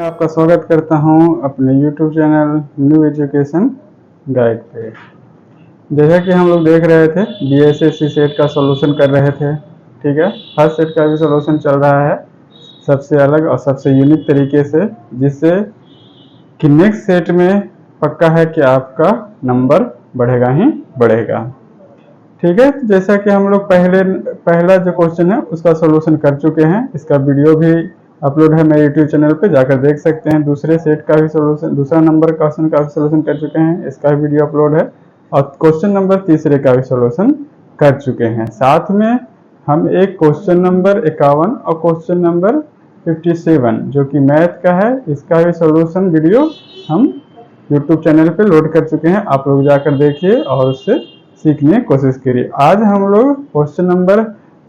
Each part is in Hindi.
मैं आपका स्वागत करता हूं अपने YouTube channel new education guide पे। जैसा कि हम लोग देख रहे थे BSSC सेट का सॉल्यूशन कर रहे थे, ठीक है। हर सेट का भी सॉल्यूशन चल रहा है सबसे अलग और सबसे यूनिक तरीके से, जिससे कि नेक्स्ट सेट में पक्का है कि आपका नंबर बढ़ेगा ही बढ़ेगा, ठीक है। तो जैसा कि हम लोग पहला जो क्वेश्चन है उसका सॉल्यूशन कर चुके हैं। इसका वीडियो भी अपलोड है मेरे यूट्यूब चैनल पे, जाकर देख सकते हैं। दूसरे सेट का भी सॉल्यूशन, दूसरा नंबर क्वेश्चन का भी सॉल्यूशन कर चुके हैं, इसका भी वीडियो अपलोड है। और क्वेश्चन नंबर तीसरे का भी सॉल्यूशन कर चुके हैं। साथ में हम एक क्वेश्चन नंबर 51 और क्वेश्चन नंबर 57 जो कि मैथ का है, इसका भी सॉल्यूशन वीडियो हम यूट्यूब चैनल पे लोड कर चुके हैं। आप लोग जाकर देखिए और उससे सीखने की कोशिश करिए। आज हम लोग क्वेश्चन नंबर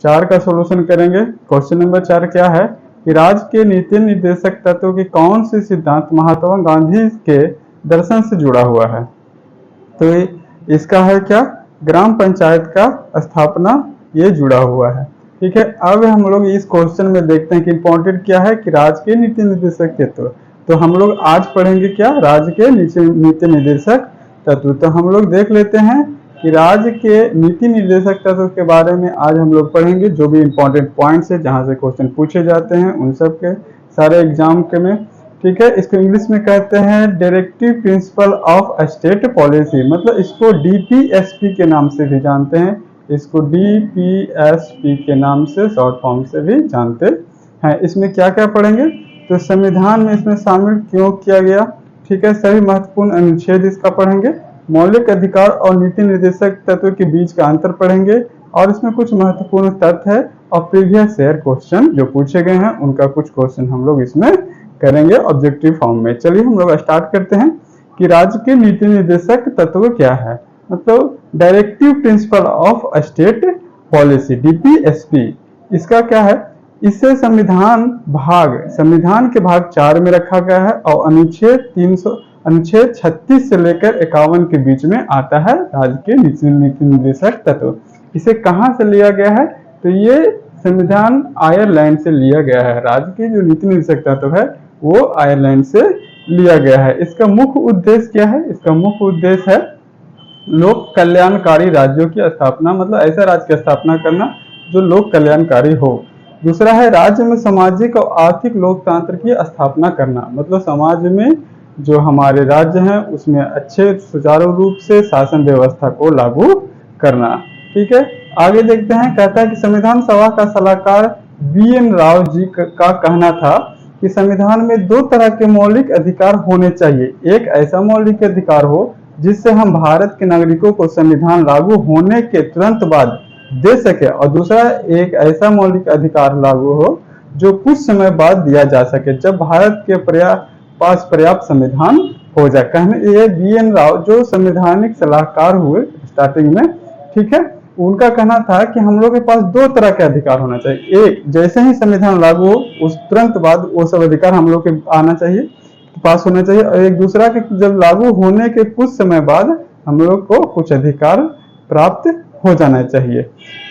4 का सॉल्यूशन करेंगे। क्वेश्चन नंबर 4 क्या है कि राज्य के नीति निर्देशक तत्व के कौन से सिद्धांत महात्मा गांधी के दर्शन से जुड़ा हुआ है। तो इसका है क्या, ग्राम पंचायत का स्थापना, ये जुड़ा हुआ है, ठीक है। अब हम लोग इस क्वेश्चन में देखते हैं कि इंपॉर्टेंट क्या है कि राज्य के नीति निर्देशक तत्व। तो हम लोग आज पढ़ेंगे क्या, राज्य के नीति निर्देशक तत्व। तो हम लोग देख लेते हैं कि राज्य के नीति निर्देशक तत्व के बारे में आज हम लोग पढ़ेंगे। जो भी इंपॉर्टेंट पॉइंट्स है जहां से क्वेश्चन पूछे जाते हैं उन सब के सारे एग्जाम के में, ठीक है। इसको इंग्लिश में कहते हैं directive principle of state policy, मतलब इसको DPSP के नाम से भी जानते हैं। इसको DPSP के नाम से शॉर्ट फॉर्म से भी जानते हैं। इसमें क्या क्या पढ़ेंगे, तो संविधान में इसमें शामिल क्यों किया गया, ठीक है। सभी महत्वपूर्ण अनुच्छेद इसका पढ़ेंगे। मौलिक अधिकार और नीति निर्देशक तत्व के बीच का अंतर पढ़ेंगे। और इसमें कुछ महत्वपूर्ण तथ्य है और प्रीवियस ईयर क्वेश्चन जो पूछे गए हैं उनका कुछ क्वेश्चन हम लोग इसमें करेंगे ऑब्जेक्टिव फॉर्म में। चलिए हम लोग स्टार्ट करते हैं कि राज्य के नीति निर्देशक तत्व क्या है। मतलब directive principle of state policy DPSP, इसका क्या है, इसे संविधान के भाग 4 में रखा गया है और अनुच्छेद 36 से लेकर 51 के बीच में आता है राज्य के नीति निर्देशक तत्व। इसे कहां से लिया गया है, तो ये संविधान आयरलैंड से लिया गया है। राज्य के जो नीति निर्देशक तत्व है वो आयरलैंड से लिया गया है। इसका मुख्य उद्देश्य क्या है, इसका मुख्य उद्देश्य है लोक कल्याणकारी राज्यों की स्थापना, मतलब ऐसा राज्य की स्थापना करना जो लोक कल्याणकारी हो। दूसरा है राज्य में सामाजिक और आर्थिक लोकतंत्र की स्थापना करना, मतलब समाज में जो हमारे राज्य हैं उसमें अच्छे सुचारू रूप से शासन व्यवस्था को लागू करना, ठीक है। आगे देखते हैं, कहता है कि संविधान सभा का सलाहकार BN राव जी का कहना था कि संविधान में 2 तरह के मौलिक अधिकार होने चाहिए। एक ऐसा मौलिक अधिकार हो जिससे हम भारत के नागरिकों को संविधान लागू होने के तुरंत बाद दे सके, और दूसरा एक ऐसा मौलिक अधिकार लागू हो जो कुछ समय बाद दिया जा सके जब भारत के पास पर्याप्त संविधान हो जाए। कहने ये BN राव जो संवैधानिक सलाहकार हुए स्टार्टिंग में, ठीक है, उनका कहना था कि हम लोग के पास 2 तरह के अधिकार होना चाहिए। एक, जैसे ही संविधान लागू हो उस तुरंत बाद वो सब अधिकार हम लोग के आना चाहिए, पास होना चाहिए। और एक दूसरा के जब लागू होने के कुछ समय बाद हम लोग को कुछ अधिकार प्राप्त हो जाना चाहिए।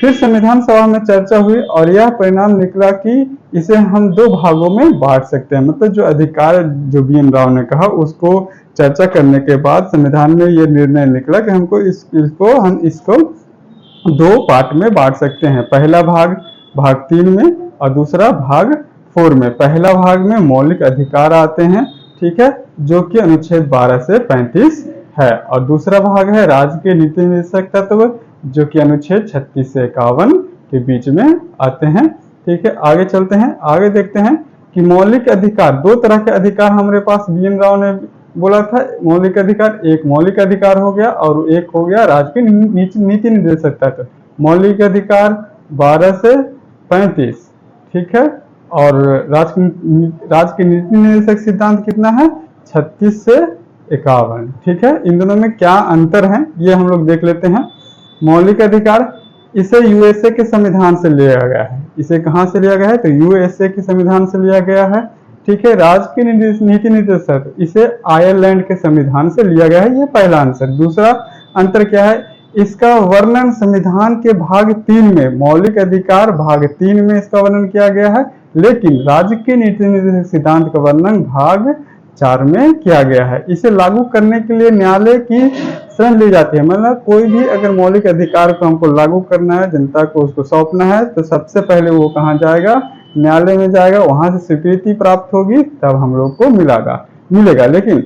फिर संविधान सभा में चर्चा हुई और यह परिणाम निकला कि इसे हम 2 भागों में बांट सकते हैं। मतलब जो अधिकार जो BN राव ने कहा उसको चर्चा करने के बाद संविधान में यह निर्णय निकला कि हम इसको 2 पार्ट में बांट सकते हैं। पहला भाग 3 में और दूसरा भाग 4 में। पहला भाग में मौलिक अधिकार आते हैं, ठीक है, जो कि अनुच्छेद 12 से 35 है। और दूसरा भाग है राज्य के नीति निर्देशक तत्व जो कि अनुच्छेद 36 से 51 के बीच में आते हैं, ठीक है। आगे चलते हैं, आगे देखते हैं कि मौलिक अधिकार, 2 तरह के अधिकार हमारे पास BN राव ने बोला था मौलिक अधिकार। एक मौलिक अधिकार हो गया और एक हो गया राज्य के नीति निर्देशक तत्व। मौलिक अधिकार 12 से 35, ठीक है, और राज्य के नीति निर्देशक सिद्धांत कितना है, 36 से 51, ठीक है। इन दोनों में क्या अंतर है ये हम लोग देख लेते हैं। मौलिक अधिकार, इसे USA के संविधान से लिया गया है। इसे कहां से लिया गया है, तो USA के संविधान से लिया गया है, ठीक है। राज्य के नीति निर्देशक, इसे आयरलैंड के संविधान से लिया गया है। ये पहला आंसर। दूसरा अंतर क्या है, इसका वर्णन संविधान के भाग 3 में, मौलिक अधिकार भाग 3 में इसका वर्णन किया गया है, लेकिन राज्य के नीति निर्देशक सिद्धांत का वर्णन भाग 4 में किया गया है। इसे लागू करने के लिए न्यायालय की शरण ली जाती है। मतलब कोई भी अगर मौलिक अधिकार को हमको लागू करना है, जनता को उसको सौंपना है, तो सबसे पहले वो कहाँ जाएगा? न्यायालय में जाएगा, वहां से स्वीकृति प्राप्त होगी, तब हम लोग को मिलेगा। लेकिन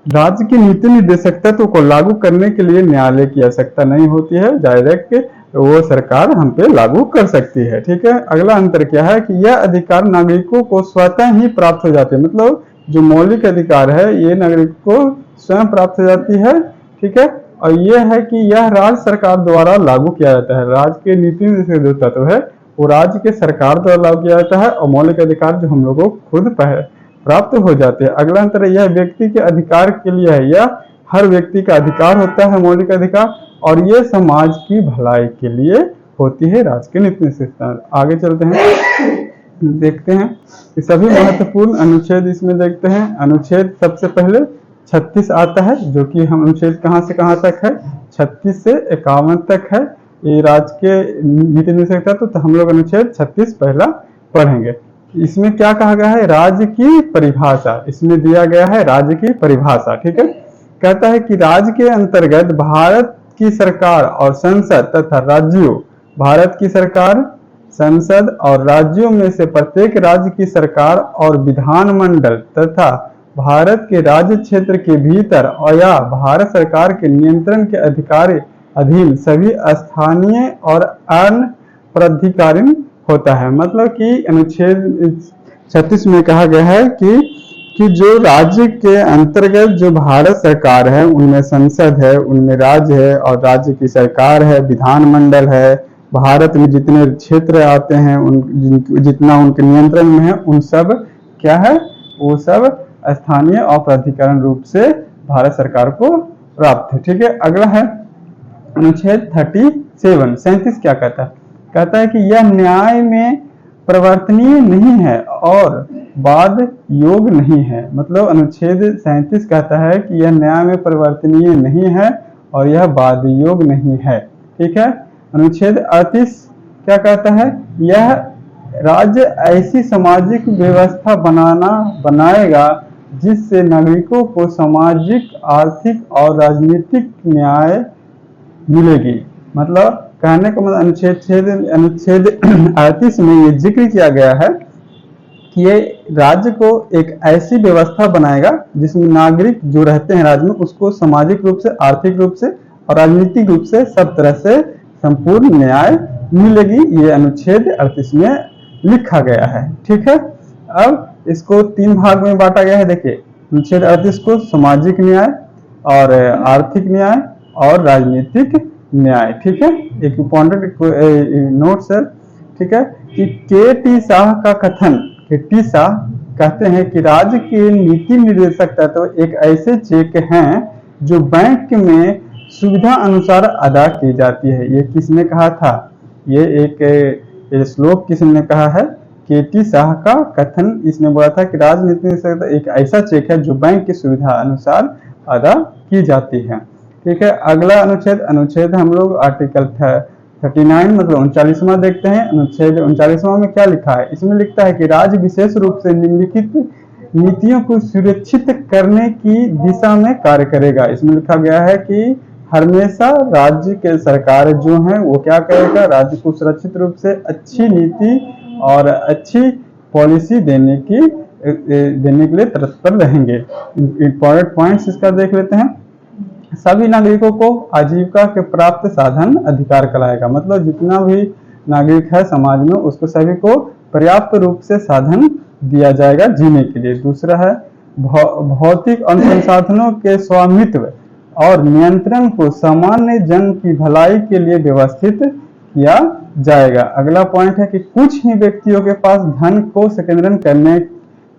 राज्य की नीति निर्देशक तत्व को लागू करने के लिए न्यायालय की आवश्यकता नहीं होती है, डायरेक्ट वो सरकार हम पे लागू कर सकती है। ठीक है। अगला अंतर क्या है कि यह अधिकार नागरिकों को स्वतः ही प्राप्त हो जाते हैं। मतलब जो मौलिक अधिकार है ये नागरिक को स्वयं प्राप्त हो जाती है। ठीक है। और यह है कि यह राज्य सरकार द्वारा लागू किया जाता है। राज्य के नीति निर्देशक जो तत्व है वो राज्य के सरकार द्वारा लागू किया जाता है, और मौलिक अधिकार जो हम लोगों को खुद प्राप्त हो जाते हैं। अगला अंतर यह व्यक्ति के अधिकार के लिए है। यह हर व्यक्ति का अधिकार होता है, मौलिक अधिकार, और ये समाज की भलाई के लिए होती है राज्य के नीति निर्देशक। आगे चलते हैं, देखते हैं कि सभी महत्वपूर्ण अनुच्छेद इसमें देखते हैं। अनुच्छेद सबसे पहले 36 आता है, जो कि हम अनुच्छेद कहाँ से कहाँ तक है? 36 से 51 तक है। ये राज्य के नीति निर्देशक था, तो हम लोग अनुच्छेद 36 पहला पढ़ेंगे। इसमें क्या कहा गया है? राज्य की परिभाषा। इसमें दिया गया है राज्य की परिभाषा। ठीक है। कहता है कि राज्य के अंतर्गत भारत की सरकार और संसद तथा राज्यों, भारत की सरकार, संसद और राज्यों में से प्रत्येक राज्य की सरकार और विधानमंडल तथा भारत के राज्य क्षेत्र के भीतर और या भारत सरकार के नियंत्रण के अधिकार अधीन सभी स्थानीय और अन्य प्राधिकारी होता है। मतलब कि अनुच्छेद 36 में कहा गया है कि जो राज्य के अंतर्गत जो भारत सरकार है, उनमें संसद है, उनमें राज्य है और राज्य की सरकार है, विधानमंडल है, भारत में जितने क्षेत्र आते हैं जितना उनके नियंत्रण में है, उन सब क्या है? वो सब स्थानीय और प्राधिकरण रूप से भारत सरकार को प्राप्त है। ठीक है। अगला है अनुच्छेद 37 क्या कहता है? कहता है कि यह न्याय में परिवर्तनीय नहीं है और बाद योग नहीं है। मतलब अनुच्छेद 37 कहता है कि यह न्याय में परिवर्तनीय नहीं है और यह बाद योग नहीं है। ठीक है। अनुच्छेद 38 क्या कहता है? यह राज्य ऐसी सामाजिक व्यवस्था बनाएगा जिससे नागरिकों को सामाजिक, आर्थिक और राजनीतिक न्याय मिलेगी। मतलब कहने का मतलब अनुच्छेद 38 में ये जिक्र किया गया है कि ये राज्य को एक ऐसी व्यवस्था बनाएगा जिसमें नागरिक जो रहते हैं राज्य में उसको सामाजिक रूप से, आर्थिक रूप से और राजनीतिक रूप से सब तरह से संपूर्ण न्याय मिलेगी। ये अनुच्छेद 38 में लिखा गया है। ठीक है। अब इसको 3 भाग में बांटा गया है। देखिए, अनुच्छेद 38 को सामाजिक न्याय और आर्थिक न्याय और राजनीतिक न्याय। ठीक है। एक इम्पोर्टेंट नोट सर। ठीक है। कि के.टी. शाह का कथन, के.टी. शाह कहते हैं कि राज्य के नीति निर्देशक तत्व एक ऐसे चेक हैं जो बैंक में सुविधा अनुसार अदा की जाती है। ये किसने कहा था? ये एक श्लोक किसने कहा है? के.टी. शाह का कथन। इसने बोला था कि राजनीति निर्देशक एक ऐसा चेक है जो बैंक की सुविधा अनुसार अदा की जाती है। ठीक है। अगला अनुच्छेद हम लोग आर्टिकल 39 मतलब 39वां देखते हैं। अनुच्छेद 39वां में क्या लिखा है? इसमें लिखता है कि राज्य विशेष रूप से निम्नलिखित नीतियों को सुरक्षित करने की दिशा में कार्य करेगा। इसमें लिखा गया है कि हमेशा राज्य के सरकार जो है वो क्या करेगा? राज्य को सुरक्षित रूप से अच्छी नीति और अच्छी पॉलिसी देने के लिए तत्पर रहेंगे। इंपॉर्टेंट पॉइंट्स इसका देख लेते हैं। सभी नागरिकों को आजीविका के प्राप्त साधन अधिकार कराएगा। मतलब जितना भी नागरिक है समाज में उसको सभी को पर्याप्त रूप से साधन दिया जाएगा जीने के लिए। दूसरा है भौतिक और संसाधनों के स्वामित्व और नियंत्रण को सामान्य जन की भलाई के लिए व्यवस्थित किया जाएगा। अगला पॉइंट है कि कुछ ही व्यक्तियों के पास धन को संकेंद्रण करने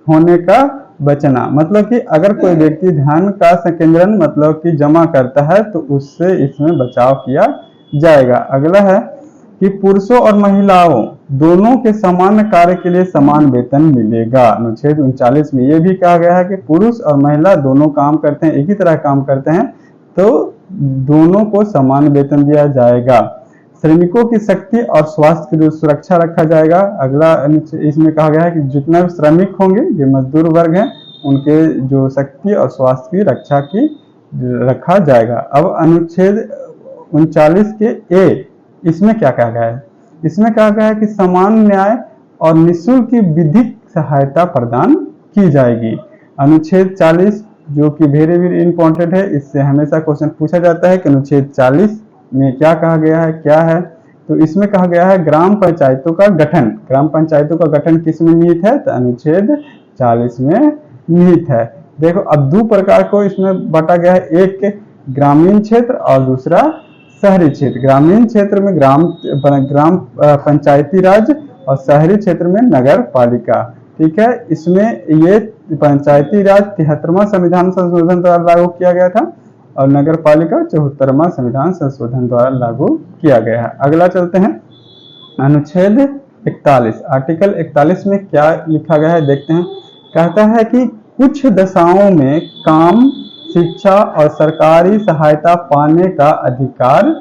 होने का बचना। मतलब कि अगर कोई व्यक्ति धन का संकेंद्रण मतलब कि जमा करता है तो उससे इसमें बचाव किया जाएगा। अगला है कि पुरुषों और महिलाओं दोनों के समान कार्य के लिए समान वेतन मिलेगा। अनुच्छेद 39 में यह भी कहा गया है कि पुरुष और महिला दोनों काम करते हैं, एक ही तरह काम करते हैं, तो दोनों को समान वेतन दिया जाएगा। श्रमिकों की शक्ति और स्वास्थ्य की सुरक्षा रखा जाएगा। अगला इसमें कहा गया है कि जितना भी श्रमिक होंगे, ये मजदूर वर्ग हैं, उनके जो शक्ति और स्वास्थ्य की रक्षा की रखा जाएगा। अब अनुच्छेद 39 के ए, इसमें क्या कहा गया है? इसमें कहा गया है कि समान न्याय और निःशुल्क की विधिक सहायता प्रदान की जाएगी। अनुच्छेद 40 जो कि वेरी वेरी इंपॉर्टेंट है, इससे हमेशा क्वेश्चन पूछा जाता है कि अनुच्छेद 40 में क्या कहा गया है, क्या है। तो इसमें कहा गया है ग्राम पंचायतों का गठन। ग्राम पंचायतों का गठन किस में निहित है? तो अनुच्छेद 40 में निहित है। देखो अब दो प्रकार को इसमें बांटा गया है, एक ग्रामीण क्षेत्र और दूसरा शहरी क्षेत्र। ग्रामीण क्षेत्र में ग्राम पंचायती राज और शहरी क्षेत्र में नगर पालिका। ठीक है, इसमें ये पंचायती राज 73वां संविधान संशोधन द्वारा लागू किया गया था और नगर पालिका 74वां संविधान संशोधन द्वारा लागू किया गया है। अगला चलते हैं अनुच्छेद 41। आर्टिकल 41 में क्या लिखा गया है देखते हैं। कहता है कि कुछ दशाओं में काम, शिक्षा और सरकारी सहायता पाने का अधिकार,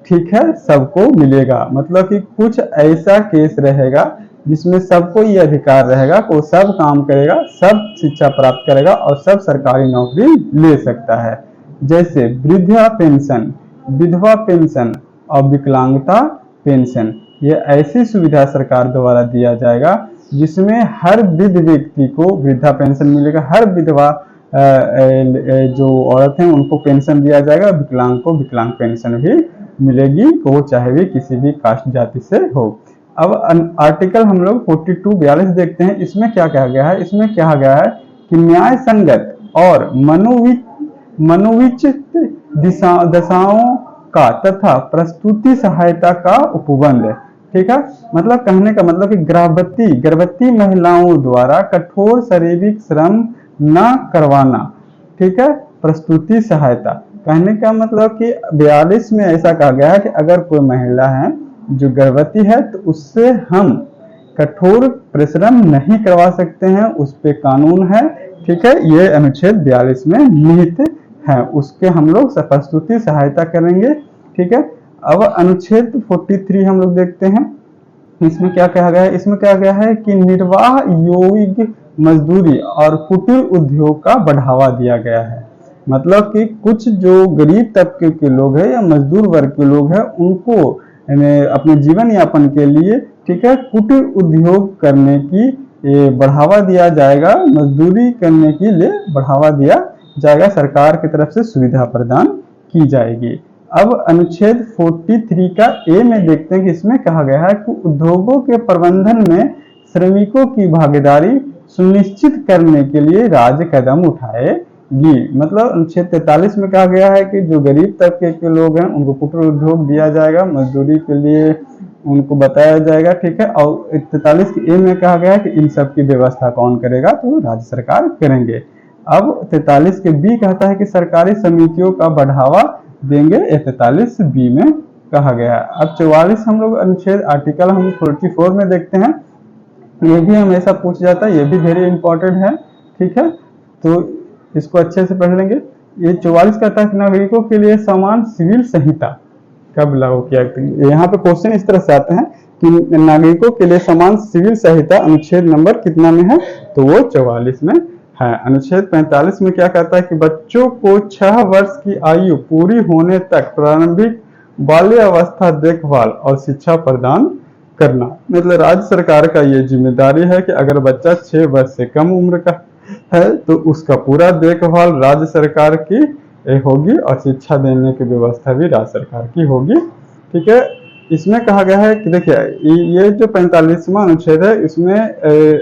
ठीक है, सबको मिलेगा। मतलब कि कुछ ऐसा केस रहेगा जिसमें सबको ये अधिकार रहेगा कि वो सब काम करेगा, सब शिक्षा प्राप्त करेगा और सब सरकारी नौकरी ले सकता है। जैसे वृद्धा पेंशन, विधवा पेंशन और विकलांगता पेंशन, ये ऐसी सुविधा सरकार द्वारा दिया जाएगा जिसमें हर वृद्ध व्यक्ति को वृद्धा पेंशन मिलेगा, हर विधवा जो औरत हैं उनको पेंशन दिया जाएगा, विकलांग को विकलांग पेंशन भी मिलेगी, वो चाहे भी किसी भी कास्ट जाति से हो। अब आर्टिकल हम लोग 42-42 देखते हैं। इसमें क्या कहा गया है? इसमें कहा गया है कि न्याय संगत और मनोविचित दशाओं का तथा प्रस्तुति सहायता का उपबंध। ठीक है, मतलब कहने का मतलब कि गर्भवती महिलाओं द्वारा कठोर शारीरिक श्रम न करवाना। ठीक है, प्रस्तुति सहायता कहने का मतलब कि 42 में ऐसा कहा गया है कि अगर कोई महिला है जो गर्भवती है तो उससे हम कठोर परिश्रम नहीं करवा सकते हैं, उस पे कानून है। ठीक है, ये अनुच्छेद 42 में निहित है, उसके हम लोग प्रस्तुति सहायता करेंगे। ठीक है, अब अनुच्छेद 43 हम लोग देखते हैं। इसमें क्या कहा गया है? इसमें कहा गया है कि निर्वाह योग्य मजदूरी और कुटीर उद्योग का बढ़ावा दिया गया है। मतलब कि कुछ जो गरीब तबके के लोग हैं या मजदूर वर्ग के लोग हैं, उनको अपने जीवन यापन के लिए, ठीक है, कुटीर उद्योग करने की बढ़ावा दिया जाएगा, मजदूरी करने के लिए बढ़ावा दिया जाएगा, सरकार की तरफ से सुविधा प्रदान की जाएगी। अब अनुच्छेद 43 का ए में देखते हैं कि इसमें कहा गया है कि उद्योगों के प्रबंधन में श्रमिकों की भागीदारी सुनिश्चित करने के लिए राज्य कदम उठाएगी। मतलब अनुच्छेद 43 में कहा गया है कि जो गरीब तबके के लोग हैं उनको कुटीर उद्योग दिया जाएगा, मजदूरी के लिए उनको बताया जाएगा। ठीक है, और 43 के ए में कहा गया है कि इन सब की व्यवस्था कौन करेगा? तो राज्य सरकार करेंगे। अब 43 के बी कहता है कि सरकारी समितियों का बढ़ावा देंगे, 43 बी में कहा गया है। अब 44 हम लोग अनुच्छेद आर्टिकल हम 44 में देखते हैं। ये भी हमेशा पूछ जाता है, ये भी वेरी इंपॉर्टेंट है। ठीक है, तो इसको अच्छे से पढ़ लेंगे। ये 44 कहता है कि नागरिकों के लिए समान सिविल संहिता कब लागू किया? यहाँ पे क्वेश्चन इस तरह से आते हैं कि नागरिकों के लिए समान सिविल संहिता अनुच्छेद नंबर कितना में है? तो वो 44 में है। अनुच्छेद 45 में क्या कहता है कि बच्चों को 6 वर्ष की आयु पूरी होने तक प्रारंभिक बाल्यावस्था देखभाल और शिक्षा प्रदान करना। मतलब राज्य सरकार का ये जिम्मेदारी है कि अगर बच्चा 6 वर्ष से कम उम्र का है तो उसका पूरा देखभाल राज्य सरकार की होगी और शिक्षा देने की व्यवस्था भी राज्य सरकार की होगी। ठीक है, इसमें कहा गया है कि देखिए ये जो 45वां अनुच्छेद है, इसमें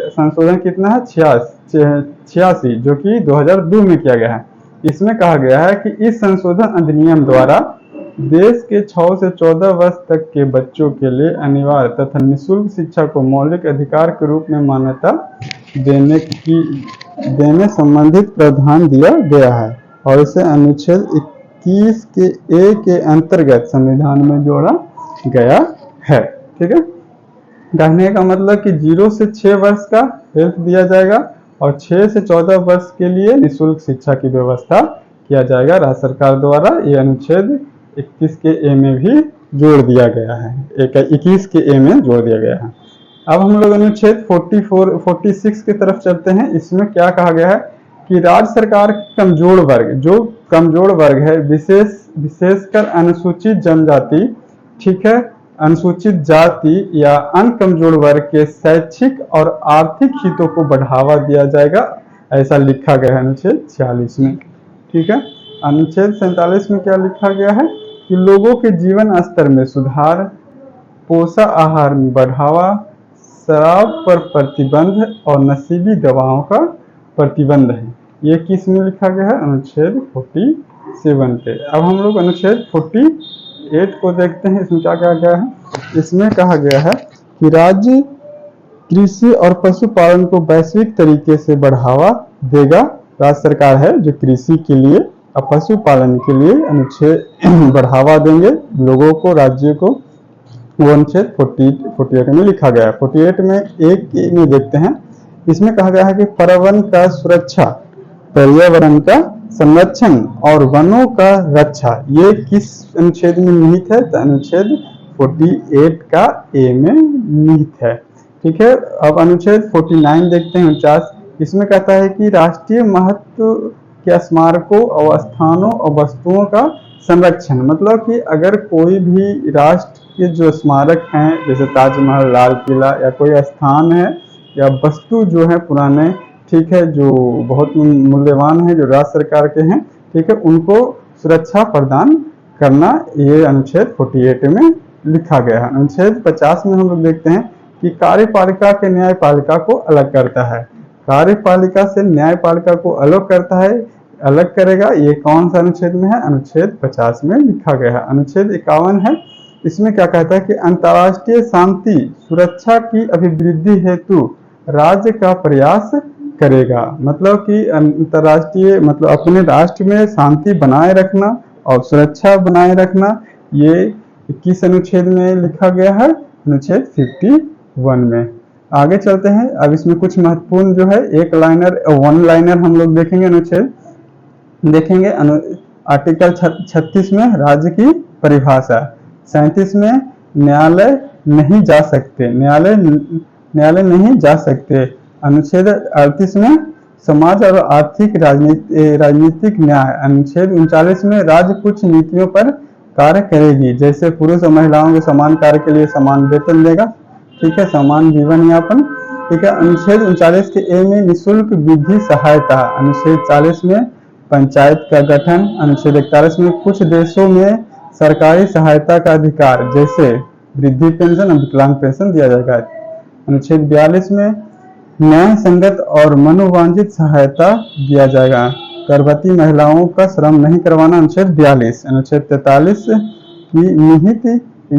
संशोधन कितना है? 86 जो कि 2002 में किया गया है। इसमें कहा गया है कि इस संशोधन अधिनियम द्वारा देश के 6 से 14 वर्ष तक के बच्चों के लिए अनिवार्य तथा निःशुल्क शिक्षा को मौलिक अधिकार के रूप में मान्यता देने संबंधित प्रावधान दिया गया है और इसे अनुच्छेद 21 के ए के अंतर्गत संविधान में जोड़ा गया है। ठीक है, कहने का मतलब कि 0 से 6 वर्ष का हेल्थ दिया जाएगा और 6 से 14 वर्ष के लिए निःशुल्क शिक्षा की व्यवस्था किया जाएगा राज्य सरकार द्वारा। ये अनुच्छेद 21 के ए में भी जोड़ दिया गया है, 21 के ए में जोड़ दिया गया है। अब हम लोग अनुच्छेद 46 की तरफ चलते हैं। इसमें क्या कहा गया है कि राज्य सरकार कमजोर वर्ग, जो कमजोर वर्ग है, विशेषकर अनुसूचित जनजाति, ठीक है, अनुसूचित जाति या अन्य कमजोर वर्ग के शैक्षिक और आर्थिक हितों को बढ़ावा दिया जाएगा, ऐसा लिखा गया है अनुच्छेद 46 में। ठीक है, अनुच्छेद 47 में क्या लिखा गया है कि लोगों के जीवन स्तर में सुधार, पोषण आहार में बढ़ावा, शराब पर प्रतिबंध और नशीली दवाओं का प्रतिबंध है। ये किस में लिखा गया है? अनुच्छेद 47 पे। अब हम लोग अनुच्छेद 48 को देखते हैं। इसमें क्या कहा गया है? इसमें कहा गया है कि राज्य कृषि और पशुपालन को वैश्विक तरीके से बढ़ावा देगा। राज्य सरकार है जो कृषि के लिए और पशुपालन के लिए अनुच्छेद बढ़ावा देंगे लोगों को, राज्यों को। वो अनुच्छेद 48 में लिखा गया है। 48 में एक में देखते हैं। इसमें कहा गया है कि पर्यावरण का सुरक्षा, पर्यावरण का संरक्षण और वनों का रक्षा, ये किस अनुच्छेद में निहित है? तो अनुच्छेद 48 का ए में निहित है। ठीक है, अब अनुच्छेद 49 देखते हैं, 49। इसमें कहता है कि राष्ट्रीय महत्व के स्मारकों और स्थानों और वस्तुओं का संरक्षण, मतलब कि अगर कोई भी राष्ट्र के जो स्मारक हैं, जैसे ताजमहल, लाल किला, या कोई स्थान है या वस्तु जो है पुराने, ठीक है, जो बहुत मूल्यवान है, जो राज्य सरकार के हैं, ठीक है, उनको सुरक्षा प्रदान करना, ये अनुच्छेद 48 में लिखा गया है। अनुच्छेद 50 में हम लोग देखते हैं कि कार्यपालिका के न्यायपालिका को अलग करता है। कार्यपालिका से न्यायपालिका को अलग करता है, अलग करेगा। ये कौन सा अनुच्छेद में है? अनुच्छेद 50 में लिखा गया है। अनुच्छेद 51 है। इसमें क्या कहता है कि अंतर्राष्ट्रीय शांति सुरक्षा की अभिवृद्धि हेतु राज्य का प्रयास करेगा। मतलब कि अंतर्राष्ट्रीय, मतलब अपने राष्ट्र में शांति बनाए रखना और सुरक्षा बनाए रखना, ये किस अनुच्छेद में लिखा गया है? अनुच्छेद 51 में। आगे चलते हैं। अब इसमें कुछ महत्वपूर्ण जो है एक लाइनर, वन लाइनर हम लोग देखेंगे। अनुच्छेद देखेंगे। आर्टिकल 36 में राज्य की परिभाषा, 37 में न्यायालय नहीं जा सकते, न्यायालय नहीं जा सकते। अनुच्छेद 38 में समाज और आर्थिक राजनीतिक न्याय। अनुच्छेद 39 में राज्य कुछ नीतियों पर कार्य करेगी, जैसे पुरुष और महिलाओं को समान कार्य के लिए समान वेतन देगा, ठीक है, समान जीवन यापन, ठीक है। अनुच्छेद 39 के ए में निःशुल्क विधि सहायता। अनुच्छेद 40 में पंचायत का गठन। अनुच्छेद 41 में कुछ देशों में सरकारी सहायता का अधिकार, जैसे वृद्धि पेंशन और विकलांग पेंशन दिया जाएगा। अनुच्छेद 42 में न्याय संगत और मनोवांछित सहायता दिया जाएगा। गर्भवती महिलाओं का श्रम नहीं करवाना। अनुच्छेद 42। अनुच्छेद 43 की निहित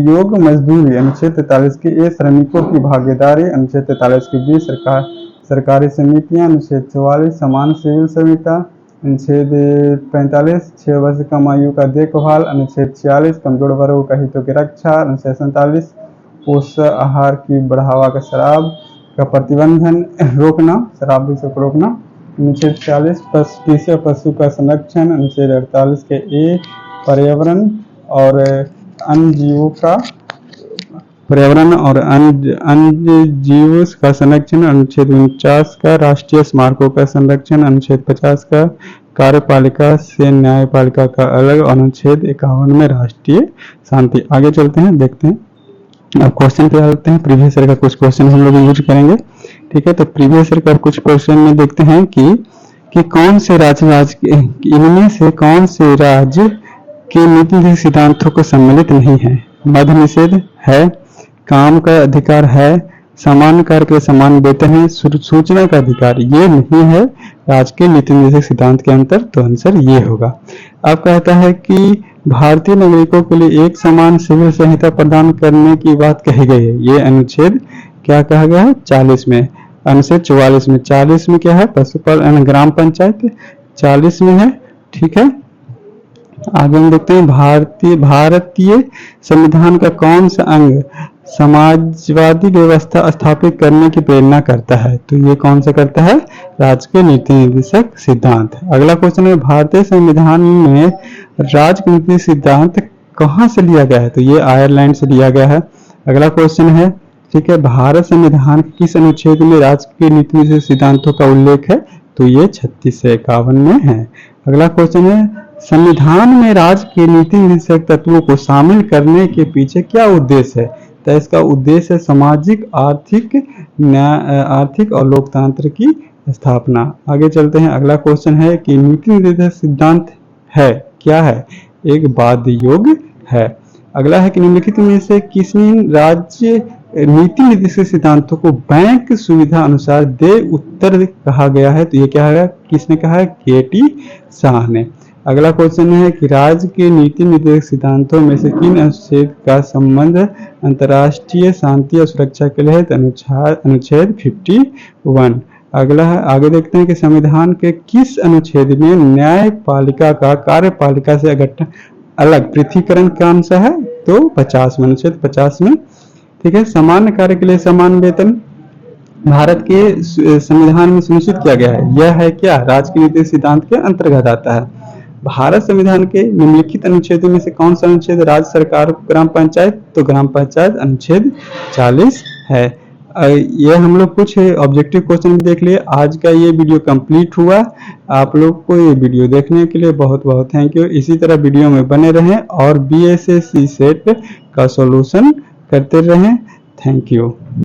योग मजदूरी। अनुच्छेद 43 की ए श्रमिकों की भागीदारी। अनुच्छेद 43 की बी सरकारी समितियां। अनुच्छेद 44 समान सिविल संहिता। अनुच्छेद 45 6 वर्ष कम आयु का देखभाल। अनुच्छेद 46 कमजोर वर्गों का हितों की रक्षा। अनुच्छेद 47 पोषण आहार की बढ़ावा का शराब का प्रतिबंधन रोकना, शराब को रोकना। अनुच्छेद 40 पशु का संरक्षण। अनुच्छेद 48 के ए पर्यावरण और अन्य जीवों का का संरक्षण। अनुच्छेद 49 का राष्ट्रीय स्मारकों का संरक्षण। अनुच्छेद 50 का कार्यपालिका से न्यायपालिका का अलग। अनुच्छेद 51 में राष्ट्रीय शांति। आगे चलते हैं, देखते हैं। अब क्वेश्चन पे आते हैं। प्रीवियस ईयर का कुछ क्वेश्चन हम लोग यूज करेंगे, ठीक है। तो प्रीवियस ईयर का कुछ क्वेश्चन में देखते हैं कि कौन से राज्य इनमें से कौन से राज्य के नीति सिद्धांतों को सम्मिलित नहीं है? मद्य निषेध है, काम का अधिकार है, समान कार्य के समान वेतन है, सूचना का अधिकार ये नहीं है राज्य के नीति निर्देशक सिद्धांत के अंतर। तो आंसर ये होगा। अब कहता है कि भारतीय नागरिकों के लिए एक समान सिविल संहिता प्रदान करने की बात कही गई है। ये अनुच्छेद क्या कहा गया है? 40 में। अनुच्छेद 44 में। 40 में क्या है? पशुपालन ग्राम पंचायत 40 में है, ठीक है। आगे हम देखते हैं भारतीय संविधान का कौन सा अंग समाजवादी व्यवस्था स्थापित करने की प्रेरणा करता है? तो ये कौन सा करता है? राज्य के नीति निर्देशक सिद्धांत। अगला क्वेश्चन है भारतीय संविधान में राज्य नीति सिद्धांत कहाँ से लिया गया है, तो ये आयरलैंड से लिया गया है। अगला क्वेश्चन है, ठीक है, भारत संविधान के किस अनुच्छेद में राजकीय नीति से सिद्धांतों का उल्लेख है, तो ये 36 से 51 में है। अगला क्वेश्चन है, संविधान में राजकीय नीति निर्देशक तत्वों को शामिल करने के पीछे क्या उद्देश्य है, तो इसका उद्देश्य है सामाजिक, आर्थिक और लोकतंत्र की स्थापना। आगे चलते हैं। अगला क्वेश्चन है कि नीति निर्देशक सिद्धांत है, क्या है, एक बाध्य योग है। अगला है कि निम्नलिखित में से किसने राज्य नीति निर्देशक सिद्धांतों को बैंक सुविधा अनुसार दे उत्तर कहा गया है, तो ये क्या है, किसने कहा है, केटी शाह ने। अगला क्वेश्चन है कि राज्य के नीति निर्देशक सिद्धांतों में से किन अनुच्छेद का संबंध अंतर्राष्ट्रीय शांति और सुरक्षा के लिए है, तो अनुच्छेद 51। अगला है, आगे देखते हैं कि संविधान के किस अनुच्छेद में न्यायपालिका का कार्यपालिका से अलग पृथकीकरण कौन सा है, तो 50 में, अनुच्छेद 50 में। ठीक है, सामान्य कार्य के लिए समान वेतन भारत के संविधान में सुनिश्चित किया गया है, यह है क्या, राजकीय नीति सिद्धांत के अंतर्गत आता है। भारत संविधान के निम्नलिखित अनुच्छेदों में से कौन सा अनुच्छेद राज्य सरकार को ग्राम पंचायत, तो ग्राम पंचायत अनुच्छेद 40 है। ये हम लोग कुछ ऑब्जेक्टिव क्वेश्चन भी देख लिए। आज का ये वीडियो कंप्लीट हुआ। आप लोग को ये वीडियो देखने के लिए बहुत बहुत थैंक यू। इसी तरह वीडियो में बने रहें और BSSC सेट का सॉल्यूशन करते रहें। Thank you.